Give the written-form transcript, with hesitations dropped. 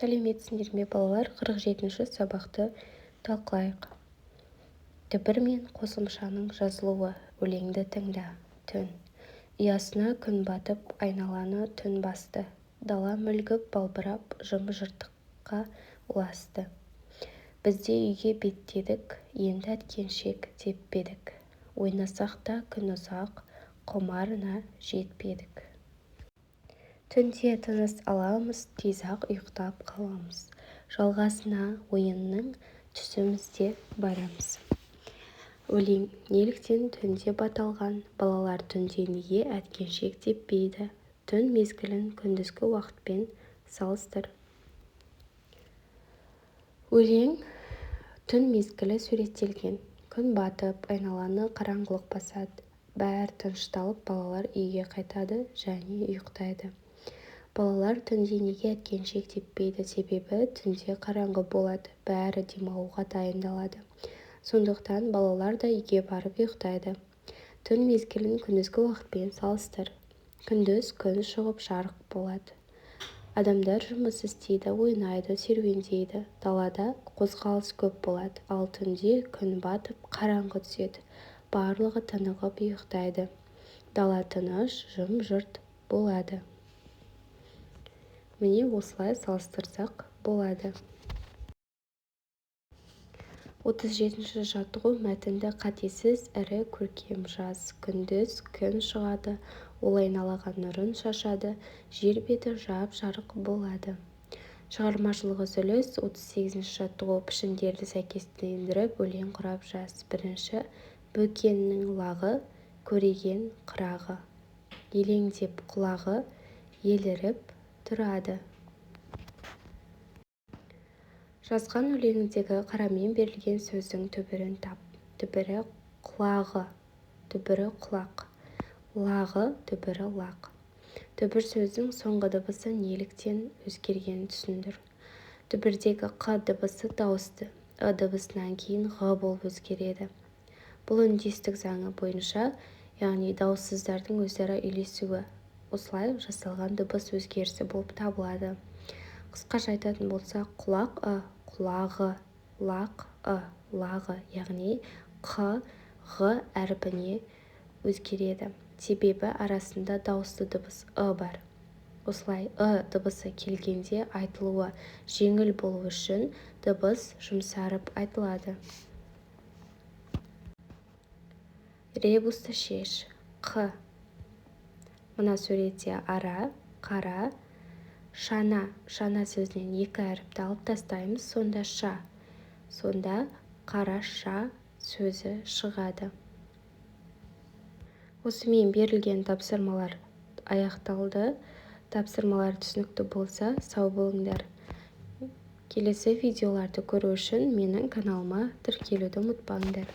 сәлеметсіңдер ме балалар? 47-ші сабақты талқылайық. Дүбір мен қосымшаның жазылуы. Өлеңді тыңда. Түн. Ұясына күн батып, айналаны түн басты. Дала мүлгіп, балбырап, жым-жыртыққа ұласты. Бізде үйге беттедік, енді әткеншек теппедік. Ойнасақ та күн ұзақ, құмарына жетпедік. Түнде тыныс аламыз, тез-ақ ұйықтап қаламыз. Жалғасына ойынның түсімізде барамыз. Өлең. Неліктен түн деп аталған? Балалар түнде неге әткеншек теппейді? Түн мезгілін күндізгі уақытпен салыстыр. Өлең. Түн мезгілі суреттелген. Күн батып, айналаны қараңғылық басады. Бәрі тынышталып, балалар үйге қайтады және ұйықтайды. Балалар түнде неге әткеншек теппейді? Себебі түнде қараңғы болады, бәрі демалуға дайындалады. Сондықтан балалар да үйге барып ұйықтайды. Түн мезгілін күндізгі уақытпен салыстыр. Күндіз күн шығып жарық болады. Адамдар жұмыс істейді, ойнайды, серуендейді. Далада қозғалыс көп болады, ал түнде күн батып, қараңғы түседі. Барлығы тынығып ұйықтайды. Дала тыныш, жым-жырт болады. Міне осылай салыстырсақ болады. 37-ші жаттығу. Мәтінді қатесіз әрі көркем жаз. Күндіз күн шығады, ол айналаға нұрын шашады, жер беті жап-жарық болады. Шығармашылық үзіліс. 38-ші жаттығу. Пішіндерді сәйкестендіріп өлең құрап жаз. Бірінші. Бөкеннің лағы, көреген қырағы. Елеңдеп құлағы, еліріп тұрады. Жазған өлеңіндегі қарамен берілген сөздің түбірін тап. Түбірі құлағы, түбірі құлақ. Лағы, түбірі лақ. Түбір сөздің соңғы дыбысы неліктен өзгергенін түсіндір. Түбірдегі қ дыбысы дауысты, ы дыбысынан кейін ғ болып өзгереді. Бұл үндестік заңы бойынша, яғни дауыссыздардың өзара үйлесуі. Осылай жасалған дыбыс өзгерісі болып табылады. Қысқаша айтатын болсақ, құлақ ы, құлағы, лақ ы, лағы, яғни қ, ғ әрпіне өзгереді. Себебі арасында дауысты дыбыс ы бар. Осылай ы дыбысы келгенде айтылуы жеңіл болу үшін дыбыс жұмсарып айтылады. Ребусты шеш. Қ. Мына суретте ара, қара, шана. Шана сөзінен екі әріпті алып тастаймыз, сонда ша. Сонда қараша сөзі шығады. Осымен берілген тапсырмалар аяқталды. Тапсырмалар түсінікті болса, сау болыңдар. Келесі видеоларды көру үшін менің каналыма тіркелуді ұмытпаңдар.